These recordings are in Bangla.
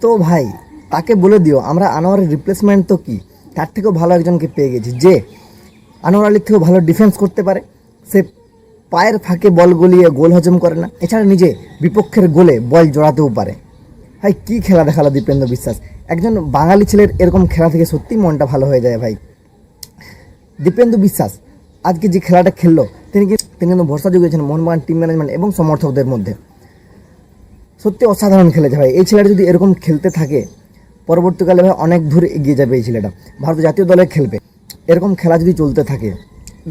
তো ভাই তাকে বলে দিও আমরা আনোয়ারের রিপ্লেসমেন্ট তো কি, তার থেকেও ভালো একজনকে পেয়ে গেছি যে আনোয়ার আলীর থেকেও ভালো ডিফেন্স করতে পারে। সে পায়ের ফাঁকে বল গলিয়ে গোল হজম করে না, এছাড়া নিজে বিপক্ষের গোলে বল জড়াতেও পারে। ভাই কী খেলা দেখালো দীপেন্দ্র বিশ্বাস, একজন বাঙালি ছেলের এরকম খেলা থেকে সত্যিই মনটা ভালো হয়ে যায় ভাই। দীপেন্দ্র বিশ্বাস আজকে যে খেলাটা খেললো তিনি কিন্তু ভরসা জুগিয়েছেন মোহনবাগান টিম ম্যানেজমেন্ট এবং সমর্থকদের মধ্যে। সত্যি অসাধারণ খেলেছে ভাই, এই ছেলেটা যদি এরকম খেলতে থাকে পরবর্তীকালে ভাই অনেক দূর এগিয়ে যাবে। এই ছেলেটা ভারতীয় জাতীয় দলে খেলবে, এরকম খেলা যদি চলতে থাকে।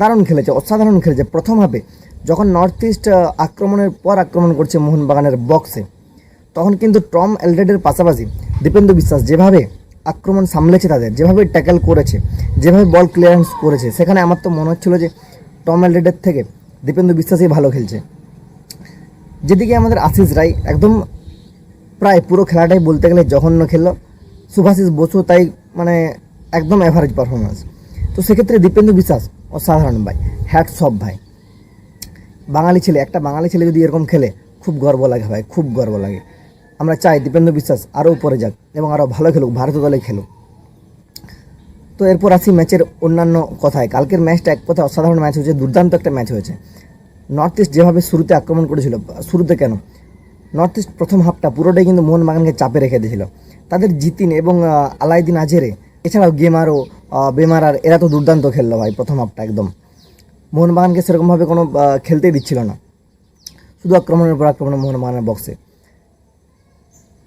দারুণ খেলেছে, অসাধারণ খেলেছে। প্রথম হাফে যখন নর্থ ইস্ট আক্রমণের পর আক্রমণ করছে মোহনবাগানের বক্সে, তখন কিন্তু টম এলড্রেডের পাশাপাশি দীপেন্দ্র বিশ্বাস যেভাবে আক্রমণ সামলেছে, তাদের যেভাবে ট্যাকেল করেছে, যেভাবে বল ক্লিয়ারেন্স করেছে, সেখানে আমার তো মনে হচ্ছিল যে টম এলড্রেডের থেকে দীপেন্দ্র বিশ্বাসই ভালো খেলছে। যেদিকে আমাদের আশিস রায় একদম প্রায় পুরো খেলাটাই বলতে গেলে জঘন্য খেললো, শুভাশিস বসু তাই মানে একদম অ্যাভারেজ পারফরমেন্স। তো সেক্ষেত্রে দীপেন্দ্র বিশ্বাস অসাধারণ ভাই, হ্যাটস অফ ভাই। বাঙালি ছেলে, একটা বাঙালি ছেলে যদি এরকম খেলে খুব গর্ব লাগে ভাই, খুব গর্ব লাগে। আমরা চাই দীপেন্দ্র বিশ্বাস আরও উপরে যাক এবং আরও ভালো খেলুক, ভারতীয় দলে খেলুক। তো এরপর আসি ম্যাচের অন্যান্য কথায়। কালকের ম্যাচটা এক কথায় অসাধারণ ম্যাচ হয়েছে, দুর্দান্ত একটা ম্যাচ হয়েছে। নর্থ ইস্ট যেভাবে শুরুতে আক্রমণ করেছিল, শুরুতে কেন নর্থ ইস্ট প্রথম হাফটা পুরোটাই কিন্তু মোহনবাগানকে চাপে রেখে দিয়েছিল। তাদের জিতিন এবং আলাইদিন আজেরে, এছাড়াও গেমারও বেমারার, এরা তো দুর্দান্ত খেললো ভাই প্রথম হাফটা। একদম মোহনবাগানকে সেরকমভাবে কোনো খেলতেই দিচ্ছিল না, শুধু আক্রমণের পর আক্রমণ মোহনবাগানের বক্সে।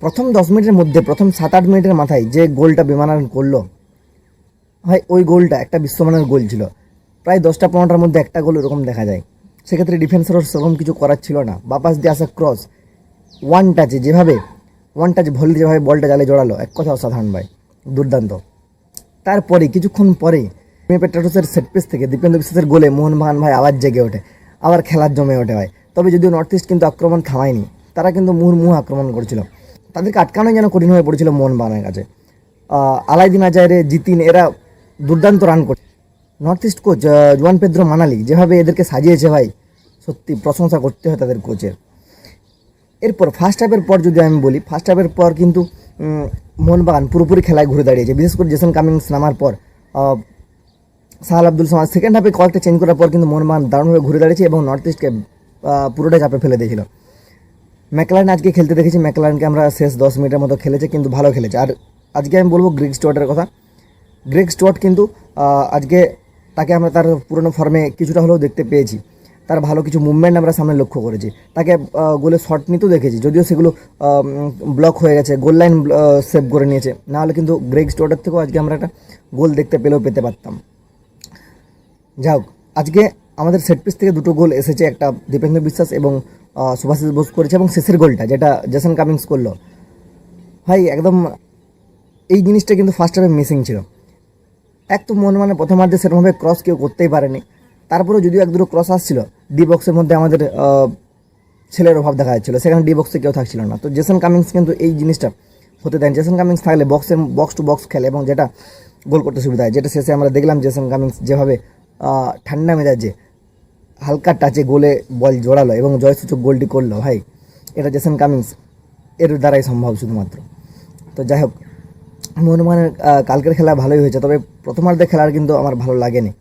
প্রথম 10 মিনিটের মধ্যে, প্রথম 7-8 মিনিটের মাথায় যে গোলটা বেমানার করলো ভাই, ওই গোলটা একটা বিশ্বমানের গোল ছিল। প্রায় 10টা-15টার মধ্যে একটা গোল এরকম দেখা যায়। সেক্ষেত্রে ডিফেন্সেরও সেরকম কিছু করার ছিল না। বাপাস দিয়ে আসা ক্রস, ওয়ান টাচ ভলি যেভাবে বলটা জালে জড়ালো, এক কথা অসাধারণ ভাই, দুর্দান্ত। তারপরে কিছুক্ষণ পরেই পেট্রাটোসের সেট পিস থেকে দীপেন্দ্র বিশ্বাসের গোলে মোহনবাগান ভাই আবার জেগে ওঠে, আবার খেলার জমে ওঠে ভাই। তবে যদিও নর্থ ইস্ট কিন্তু আক্রমণ থামায়নি, তারা কিন্তু মুহুর্মুহু আক্রমণ করেছিল, তাদেরকে আটকানোই যেন কঠিন হয়ে পড়েছিল মোহনবাগানের কাছে। আলাইদিন আজারে, জিতিন, এরা দুর্দান্ত রান করছে। North east coach Juan Pedro Manali যেভাবে এদেরকে সাজিয়েছে ভাই, সত্যি প্রশংসা করতে হয় তাদের কোচের। এরপর ফার্স্ট হাফের পর যদি আমি বলি, ফার্স্ট হাফের পর কিন্তু মোহনবাগান পুরোপুরি খেলায় ঘুরে দাঁড়িয়েছে, বিশেষ করে জেসন কামিংস নামার পর, সাহাল আব্দুল সামাদ সেকেন্ড হাফে কয়েকটা চেঞ্জ করার পর কিন্তু মোহনবাগান দারুণভাবে ঘুরে দাঁড়িয়েছে এবং নর্থ ইস্টকে পুরোটাই চাপে ফেলে দিয়েছিল। ম্যাকলারেন আজকে খেলতে দেখেছি, ম্যাকলারেনকে আমরা শেষ 10 মিনিটের মতো খেলেছে, কিন্তু ভালো খেলেছে। আর আজকে আমি বলবো গ্রেগ স্টুয়ার্টের কথা। গ্রেগ স্টুয়ার্ট কিন্তু আজকে তাকে আমরা তার পুরনো ফর্মে কিছুটা হলেও দেখতে পেয়েছি, তার ভালো কিছু মুভমেন্ট আমরা সামনে লক্ষ্য করেছি, তাকে গোলে শট নিতেও দেখেছি, যদিও সেগুলো ব্লক হয়ে গেছে, গোল লাইন সেভ করে নিয়েছে, নাহলে কিন্তু গ্রেগ স্টুয়ার্টের থেকেও আজকে আমরা একটা গোল দেখতে পেতে পারতাম। যাই হোক, আজকে আমাদের সেট পিস থেকে দুটো গোল এসেছে, একটা দীপেন্দ্র বিশ্বাস এবং শুভাশিস বোস করেছে, এবং শেষের গোলটা যেটা জেসন কামিংস করলো ভাই, একদম এই জিনিসটা কিন্তু ফার্স্ট হাফে মিসিং ছিল। এক তো মোহনবাগানের প্রথমার্ধে সেরকমভাবে ক্রস কেউ করতেই পারেনি, তারপরেও যদিও এক দুটো ক্রস আসছিল, ডি বক্সের মধ্যে আমাদের ছেলের অভাব দেখা যাচ্ছিলো, সেখানে ডি বক্সে কেউ থাকছিল না। তো জেসন কামিংস কিন্তু এই জিনিসটা হতে দেন, জেসন কামিংস থাকলে বক্স টু বক্স খেলে এবং যেটা গোল করতে সুবিধা হয়, যেটা শেষে আমরা দেখলাম জেসন কামিংস যেভাবে ঠান্ডা মেজাজে হালকা টাচে গোলে বল জোড়ালো এবং জয়সূচক গোলটি করলো ভাই, এটা জেসন কামিংস এর দ্বারাই সম্ভব শুধুমাত্র। তো যাই হোক, মোহনবাগানের কালকের খেলা ভালোই হয়েছে, তবে প্রথমার্ধের খেলার কিন্তু আমার ভালো লাগেনি,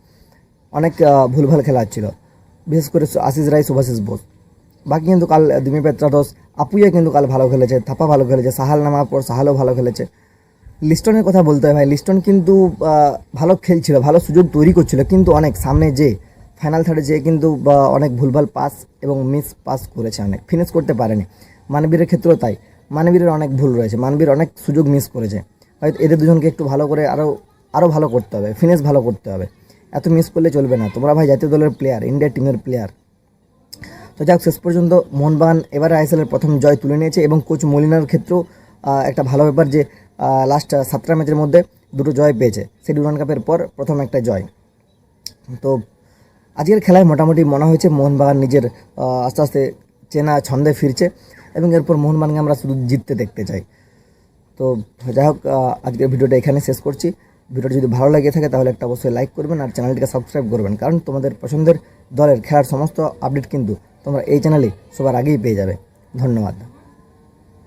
অনেক ভুলভাল খেলা হচ্ছিল, বিশেষ করে আশিস রায়, শুভাশিস বোস। বাকি কিন্তু কাল দিমি পেট্রাটোস, আপুইয়া কিন্তু কাল ভালো খেলেছে, থাপা ভালো খেলেছে, সাহাল নামার পর সাহালও ভালো খেলেছে। লিস্টনের কথা বলতে হয় ভাই, লিস্টন কিন্তু ভালো খেলছিল, ভালো সুযোগ তৈরি করছিল, কিন্তু অনেক সামনে যে ফাইনাল থার্ডে যে কিন্তু অনেক ভুলভাল পাস এবং মিস পাস করেছে, অনেক ফিনিশ করতে পারেনি। মানবীরের ক্ষেত্রেও তাই, মানবীরের অনেক ভুল রয়েছে, মানবীর অনেক সুযোগ মিস করেছে। হয়তো এদের দুজনকে একটু ভালো করে আরও ভালো করতে হবে, ফিনিশ ভালো করতে হবে, এত মিস করলে চলবে না। তোমরা ভাই জাতীয় দলের প্লেয়ার, ইন্ডিয়া টিমের প্লেয়ার। তো যাক, শেষ পর্যন্ত মোহনবাগান এবারে আইএসএলের প্রথম জয় তুলে নিয়েছে এবং কোচ মলিনার ক্ষেত্রেও একটা ভালো ব্যাপার যে লাস্ট 7টা ম্যাচের মধ্যে দুটো জয় পেয়েছে, সেই ডুরান্ড কাপের পর প্রথম একটা জয়। তো আজকের খেলায় মোটামুটি মনে হয়েছে মোহনবাগান নিজের আস্তে আস্তে চেনা ছন্দে ফিরছে এবং এরপর মোহনবাগানকে আমরা শুধু জিততে দেখতে চাই। তো যাই হোক, আজকের ভিডিওটা এখানে শেষ করছি। ভিডিওটা যদি ভালো লাগে থাকে তাহলে একটা অবশ্যই লাইক করবেন আর চ্যানেলটিকে সাবস্ক্রাইব করবেন, কারণ তোমাদের পছন্দের দলের খেলার সমস্ত আপডেট কিন্তু তোমরা এই চ্যানেলে সবার আগেই পেয়ে যাবে। ধন্যবাদ।